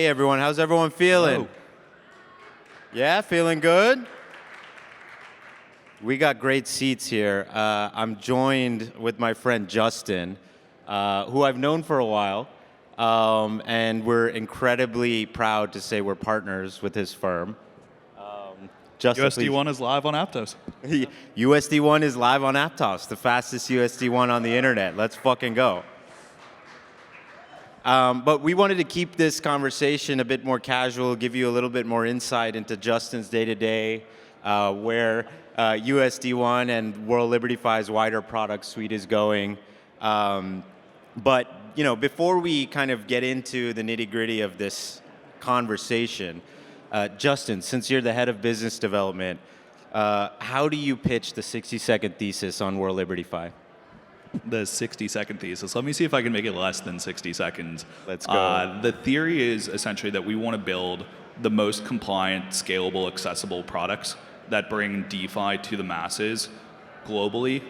Hey everyone, how's everyone feeling? Hello. Yeah, feeling good? We got great seats here. I'm joined with my friend Justin, who I've known for a while, and we're incredibly proud to say we're partners with his firm. Justin, USD1 is live on Aptos. USD1 is live on Aptos, the fastest USD1 on the internet. Let's fucking go. But we wanted to keep this conversation a bit more casual, give you a little bit more insight into Justin's day-to-day, where USD1 and World LibertyFi's wider product suite is going. But before we kind of get into the nitty-gritty of this conversation, Justin, since you're the head of business development, how do you pitch the 60-second thesis on World LibertyFi? The 60-second thesis. Let me see if I can make it less than 60 seconds. Let's go. The theory is essentially that we want to build the most compliant, scalable, accessible products that bring DeFi to the masses globally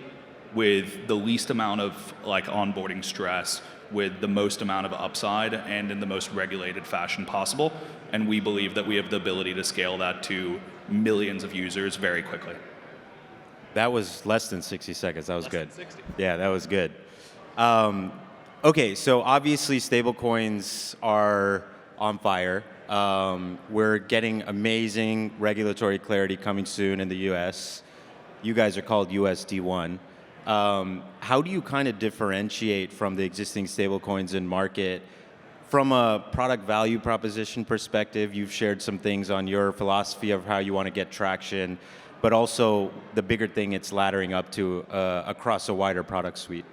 with the least amount of onboarding stress, with the most amount of upside, and in the most regulated fashion possible. And we believe that we have the ability to scale that to millions of users very quickly. That was less than 60 seconds. That was good. Less than 60. Yeah, that was good. Okay, so obviously stablecoins are on fire. We're getting amazing regulatory clarity coming soon in the US. You guys are called USD1. How do you kind of differentiate from the existing stablecoins in market? From a product value proposition perspective, you've shared some things on your philosophy of how you want to get traction, but also the bigger thing it's laddering up to across a wider product suite.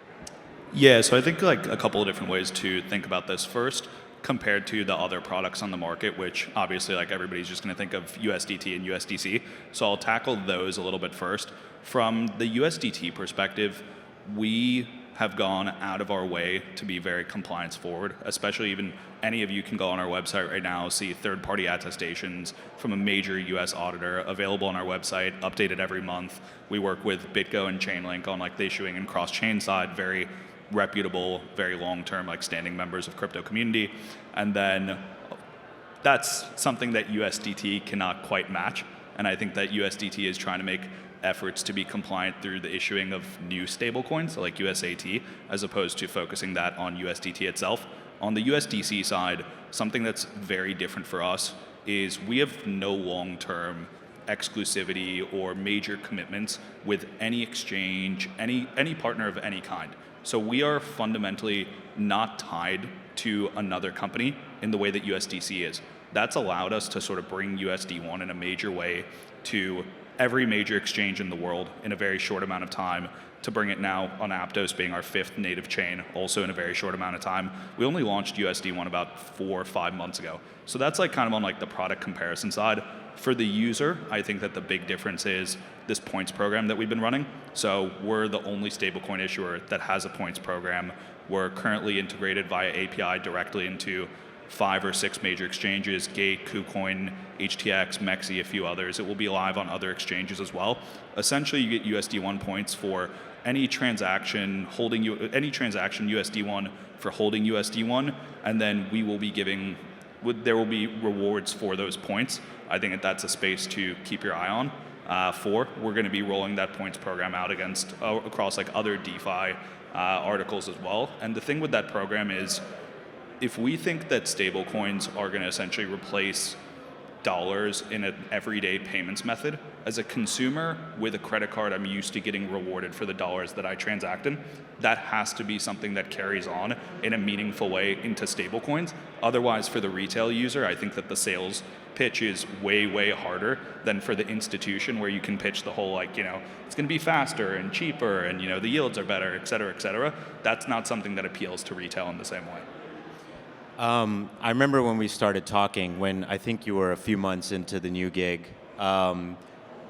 Yeah, so I think a couple of different ways to think about this. First, compared to the other products on the market, which obviously everybody's just going to think of USDT and USDC. So I'll tackle those a little bit first. From the USDT perspective, we have gone out of our way to be very compliance forward, especially even any of you can go on our website right now, see third-party attestations from a major US auditor available on our website, updated every month. We work with BitGo and Chainlink on the issuing and cross-chain side, very reputable, very long-term standing members of crypto community. And then that's something that USDT cannot quite match. And I think that USDT is trying to make efforts to be compliant through the issuing of new stablecoins, like USAT, as opposed to focusing that on USDT itself. On the USDC side, something that's very different for us is we have no long-term exclusivity or major commitments with any exchange, any partner of any kind. So we are fundamentally not tied to another company in the way that USDC is. That's allowed us to sort of bring USD1 in a major way to every major exchange in the world in a very short amount of time, to bring it now on Aptos being our 5th native chain, also in a very short amount of time. We only launched USD1 about 4 or 5 months ago. So that's kind of on the product comparison side. For the user, I think that the big difference is this points program that we've been running. So we're the only stablecoin issuer that has a points program. We're currently integrated via API directly into 5 or 6 major exchanges: Gate, KuCoin, HTX, Mexi, a few others. It will be live on other exchanges as well. Essentially, you get USD1 points for any transaction USD1 for holding USD1, and then we will be there will be rewards for those points. I think that's a space to keep your eye on. We're going to be rolling that points program out across other DeFi articles as well. And the thing with that program is, if we think that stablecoins are going to essentially replace dollars in an everyday payments method, as a consumer with a credit card, I'm used to getting rewarded for the dollars that I transact in. That has to be something that carries on in a meaningful way into stablecoins. Otherwise, for the retail user, I think that the sales pitch is way, way harder than for the institution, where you can pitch the whole it's going to be faster and cheaper and the yields are better, et cetera, et cetera. That's not something that appeals to retail in the same way. I remember when we started talking, when I think you were a few months into the new gig,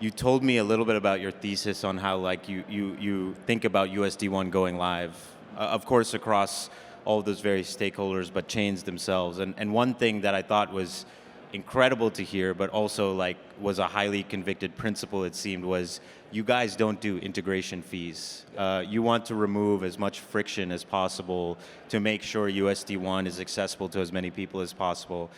you told me a little bit about your thesis on how you think about USD1 going live, of course across all of those various stakeholders, but chains themselves. And one thing that I thought was incredible to hear, but also was a highly convicted principle, it seemed, was you guys don't do integration fees. You want to remove as much friction as possible to make sure USD1 is accessible to as many people as possible.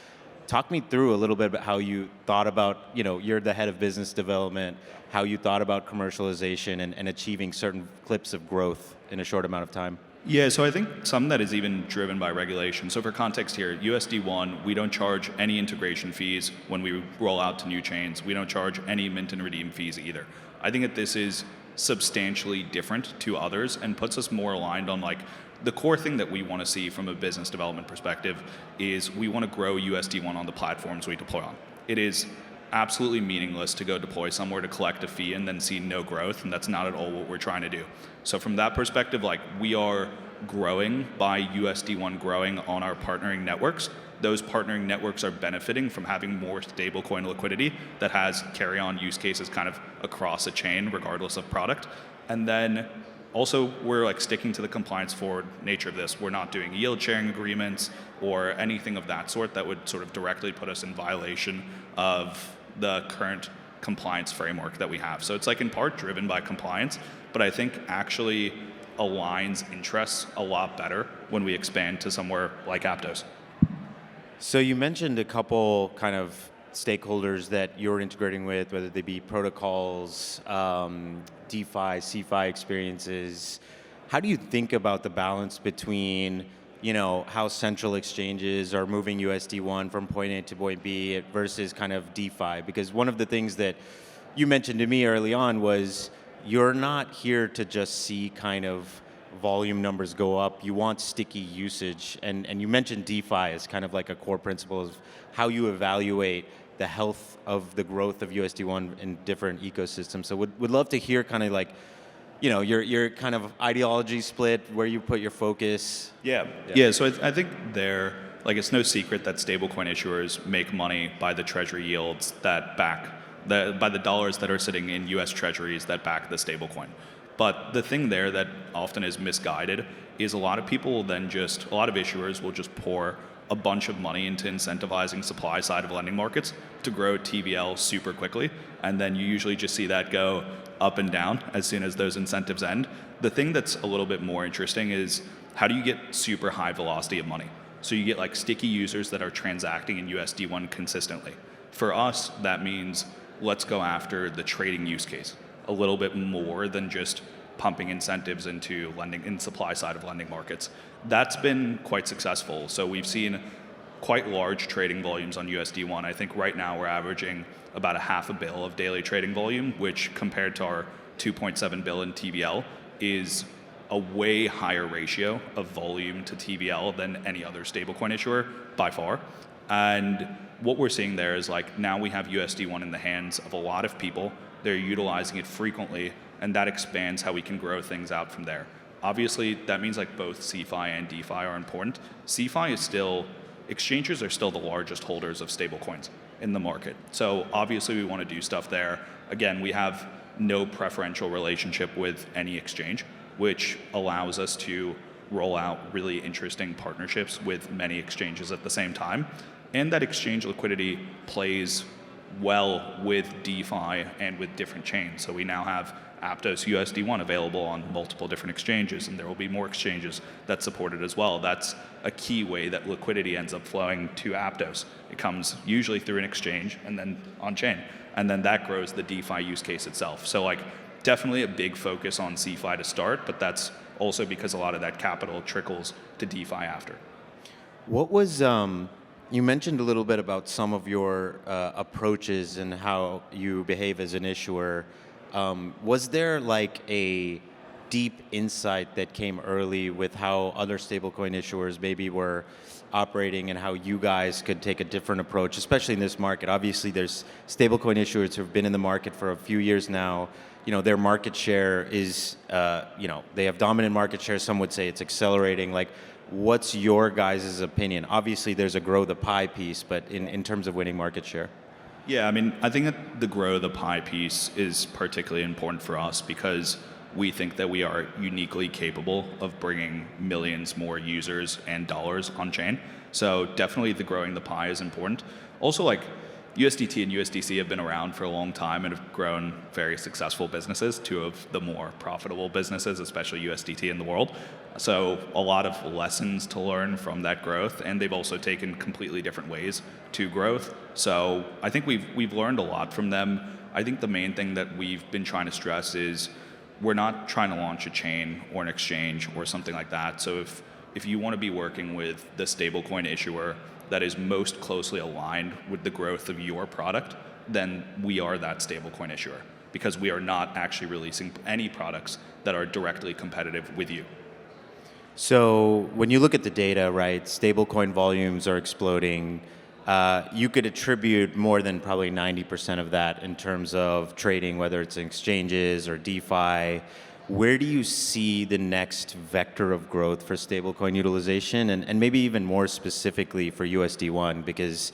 talk me through a little bit about how you thought about, you're the head of business development, how you thought about commercialization and achieving certain clips of growth in a short amount of time. Yeah, so I think some that is even driven by regulation. So for context here, USD1, we don't charge any integration fees when we roll out to new chains. We don't charge any mint and redeem fees either. I think that this is substantially different to others and puts us more aligned on like the core thing that we want to see from a business development perspective is we want to grow USD1 on the platforms we deploy on. It is absolutely meaningless to go deploy somewhere to collect a fee and then see no growth, and that's not at all what we're trying to do. So from that perspective, like we are growing by USD1 growing on our partnering networks. Those partnering networks are benefiting from having more stablecoin liquidity that has carry-on use cases kind of across a chain regardless of product. And then also we're like sticking to the compliance forward nature of this. We're not doing yield sharing agreements or anything of that sort that would sort of directly put us in violation of the current compliance framework that we have. So it's like in part driven by compliance, but I think actually aligns interests a lot better when we expand to somewhere like Aptos. So you mentioned a couple kind of stakeholders that you're integrating with, whether they be protocols, DeFi, CeFi experiences. How do you think about the balance between, how central exchanges are moving USD1 from point A to point B versus kind of DeFi? Because one of the things that you mentioned to me early on was you're not here to just see kind of volume numbers go up. You want sticky usage. And you mentioned DeFi as kind of like a core principle of how you evaluate the health of the growth of USD1 in different ecosystems. So would love to hear kind of like, your kind of ideology split, where you put your focus. Yeah. So I think it's no secret that stablecoin issuers make money by the treasury yields that back, by the dollars that are sitting in US treasuries that back the stablecoin. But the thing there that often is misguided is a lot of issuers will just pour a bunch of money into incentivizing supply side of lending markets to grow TVL super quickly. And then you usually just see that go up and down as soon as those incentives end. The thing that's a little bit more interesting is how do you get super high velocity of money? So you get like sticky users that are transacting in USD1 consistently. For us, that means let's go after the trading use case a little bit more than just pumping incentives into lending in supply side of lending markets. That's been quite successful. So we've seen quite large trading volumes on USD1. I think right now we're averaging about $500 million of daily trading volume, which compared to our 2.7 billion TVL is a way higher ratio of volume to TVL than any other stablecoin issuer by far. And what we're seeing there is like now we have USD1 in the hands of a lot of people. They're utilizing it frequently, and that expands how we can grow things out from there. Obviously, that means like both CeFi and DeFi are important. CeFi is exchanges are still the largest holders of stablecoins in the market. So obviously we want to do stuff there. Again, we have no preferential relationship with any exchange, which allows us to roll out really interesting partnerships with many exchanges at the same time. And that exchange liquidity plays well with DeFi and with different chains. So we now have Aptos USD1 available on multiple different exchanges, and there will be more exchanges that support it as well. That's a key way that liquidity ends up flowing to Aptos. It comes usually through an exchange and then on-chain, and then that grows the DeFi use case itself. So like definitely a big focus on CeFi to start, but that's also because a lot of that capital trickles to DeFi after. What was, you mentioned a little bit about some of your approaches and how you behave as an issuer. Was there like a deep insight that came early with how other stablecoin issuers maybe were operating and how you guys could take a different approach, especially in this market? Obviously, there's stablecoin issuers who have been in the market for a few years now. Their market share is, they have dominant market share. Some would say it's accelerating. Like, what's your guys' opinion? Obviously, there's a grow the pie piece, but in terms of winning market share. Yeah, I mean, I think that the grow the pie piece is particularly important for us because we think that we are uniquely capable of bringing millions more users and dollars on chain. So definitely the growing the pie is important. Also, like, USDT and USDC have been around for a long time and have grown very successful businesses, two of the more profitable businesses, especially USDT in the world. So a lot of lessons to learn from that growth, and they've also taken completely different ways to growth. So I think we've learned a lot from them. I think the main thing that we've been trying to stress is we're not trying to launch a chain or an exchange or something like that. So if you want to be working with the stablecoin issuer that is most closely aligned with the growth of your product, then we are that stablecoin issuer, because we are not actually releasing any products that are directly competitive with you. So when you look at the data, right, stablecoin volumes are exploding. You could attribute more than probably 90% of that in terms of trading, whether it's in exchanges or DeFi. Where do you see the next vector of growth for stablecoin utilization, and maybe even more specifically for USD1? Because,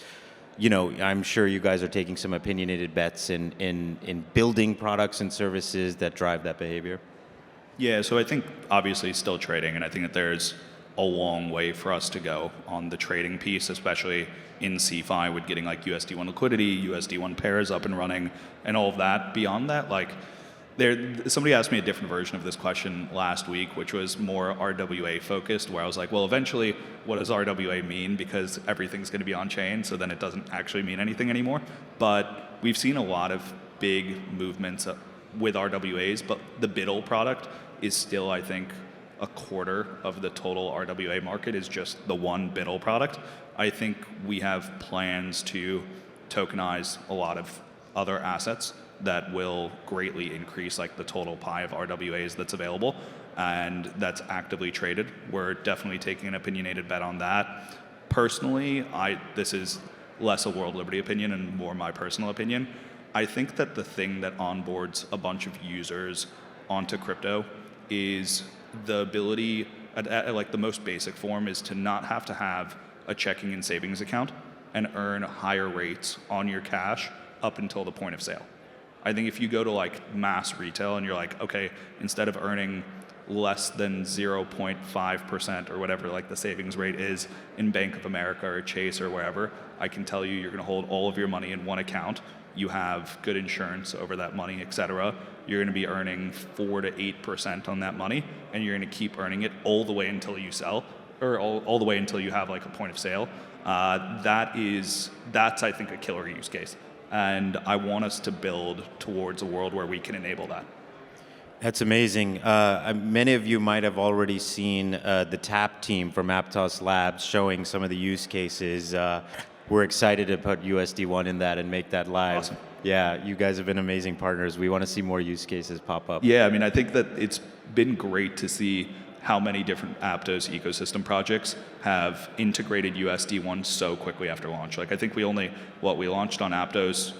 you know, I'm sure you guys are taking some opinionated bets in building products and services that drive that behavior. Yeah, so I think obviously still trading, and I think that there's a long way for us to go on the trading piece, especially in CeFi with getting like USD1 liquidity, USD1 pairs up and running, and all of that. Beyond that, like, somebody asked me a different version of this question last week, which was more RWA focused, where I was like, well, eventually, what does RWA mean? Because everything's going to be on chain, so then it doesn't actually mean anything anymore. But we've seen a lot of big movements with RWAs, but the BIDL product is still, I think, a quarter of the total RWA market is just the one BIDL product. I think we have plans to tokenize a lot of other assets that will greatly increase like the total pie of RWAs that's available, and that's actively traded. We're definitely taking an opinionated bet on that. Personally, this is less a World Liberty opinion and more my personal opinion. I think that the thing that onboards a bunch of users onto crypto is the ability, at like the most basic form, is to not have to have a checking and savings account and earn higher rates on your cash up until the point of sale. I think if you go to like mass retail and you're like, okay, instead of earning less than 0.5% or whatever like the savings rate is in Bank of America or Chase or wherever, I can tell you you're going to hold all of your money in one account. You have good insurance over that money, et cetera. You're going to be earning 4 to 8% on that money, and you're going to keep earning it all the way until you sell, or all the way until you have like a point of sale. That's I think a killer use case. And I want us to build towards a world where we can enable that. That's amazing. Many of you might have already seen the TAP team from Aptos Labs showing some of the use cases. We're excited to put USD1 in that and make that live. Awesome. Yeah, you guys have been amazing partners. We want to see more use cases pop up. Yeah, I mean, I think that it's been great to see how many different Aptos ecosystem projects have integrated USD1 so quickly after launch. Like, I think we launched on Aptos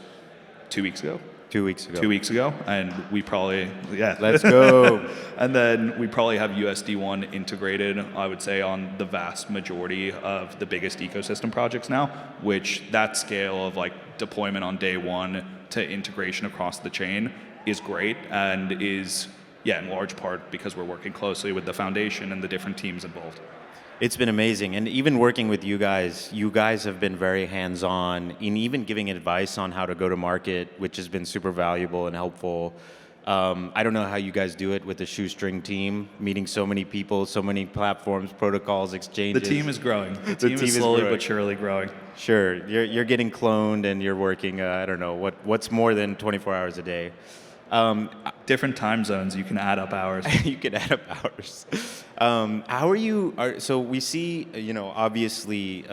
2 weeks ago? 2 weeks ago. 2 weeks ago, and we probably, yeah. Let's go. And then we probably have USD1 integrated, I would say, on the vast majority of the biggest ecosystem projects now, which that scale of like deployment on day one to integration across the chain is great, and is, yeah, in large part because we're working closely with the foundation and the different teams involved. It's been amazing. And even working with you guys have been very hands-on in even giving advice on how to go to market, which has been super valuable and helpful. I don't know how you guys do it with the shoestring team, meeting so many people, so many platforms, protocols, exchanges. The team is growing. The team is slowly but surely growing. Sure. You're getting cloned and you're working, I don't know, what's more than 24 hours a day. Different time zones, you can add up hours. You can add up hours. How are you? So we see, obviously,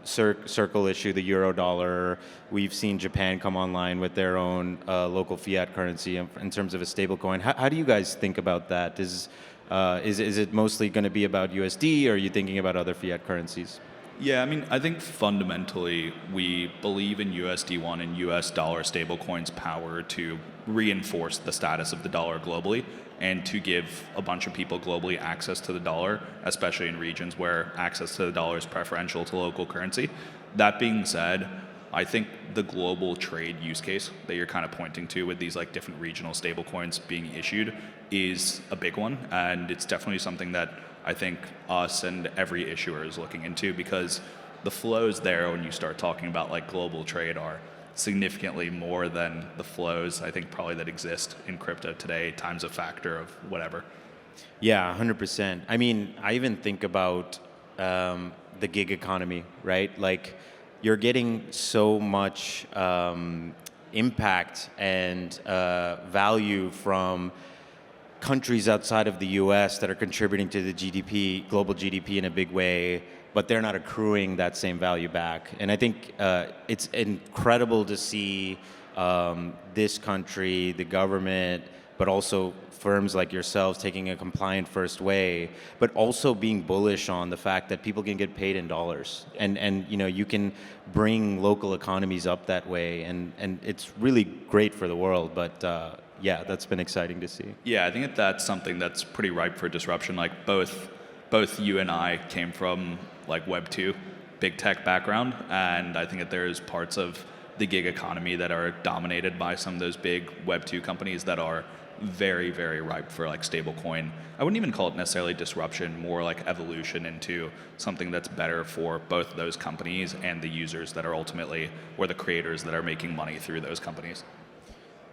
Circle issue the euro dollar. We've seen Japan come online with their own local fiat currency in terms of a stablecoin. How do you guys think about that? Is it mostly going to be about USD, or are you thinking about other fiat currencies? Yeah, I mean, I think fundamentally we believe in USD1 and US dollar stablecoins' power to reinforce the status of the dollar globally and to give a bunch of people globally access to the dollar, especially in regions where access to the dollar is preferential to local currency. That being said, I think the global trade use case that you're kind of pointing to with these like different regional stablecoins being issued is a big one, and it's definitely something that I think us and every issuer is looking into, because the flows there when you start talking about like global trade are significantly more than the flows I think probably that exist in crypto today times a factor of whatever. Yeah, 100%. I mean, I even think about the gig economy, right? Like, you're getting so much impact and value from countries outside of the U.S. that are contributing to the GDP, global GDP in a big way, but they're not accruing that same value back. And I think it's incredible to see this country, the government, but also firms like yourselves taking a compliant first way, but also being bullish on the fact that people can get paid in dollars. And you know, you can bring local economies up that way, and it's really great for the world. But yeah, that's been exciting to see. Yeah, I think that's something that's pretty ripe for disruption. Like both you and I came from like Web 2, big tech background, and I think that there's parts of the gig economy that are dominated by some of those big Web 2 companies that are very, very ripe for like stablecoin. I wouldn't even call it necessarily disruption, more like evolution into something that's better for both those companies and the users that are ultimately, or the creators that are making money through those companies.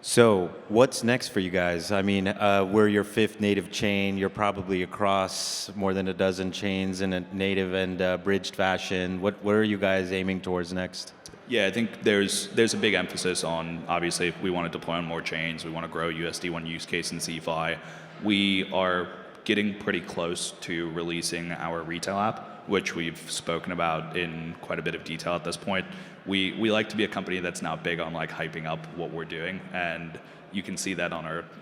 So what's next for you guys? I mean, we're your fifth native chain. You're probably across more than a dozen chains in a native and bridged fashion. What are you guys aiming towards next? Yeah, I think there's a big emphasis on, obviously, if we want to deploy on more chains, we want to grow USD1 use case in CeFi. We are getting pretty close to releasing our retail app, which we've spoken about in quite a bit of detail at this point. We like to be a company that's now big on like hyping up what we're doing, and you can see that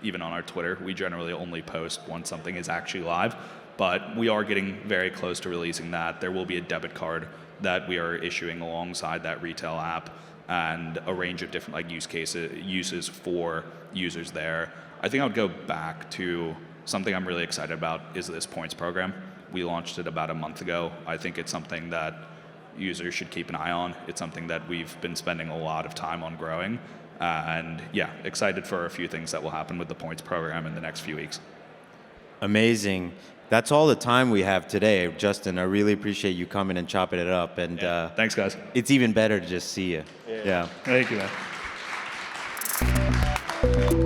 even on our Twitter. We generally only post once something is actually live, but we are getting very close to releasing that. There will be a debit card that we are issuing alongside that retail app, and a range of different like uses for users there. I think I would go back to something I'm really excited about is this points program. We launched it about a month ago. I think it's something that users should keep an eye on. It's something that we've been spending a lot of time on growing. And yeah, excited for a few things that will happen with the points program in the next few weeks. Amazing. That's all the time we have today, Justin. I really appreciate you coming and chopping it up. And thanks, guys. It's even better to just see you. Yeah. Thank you, man.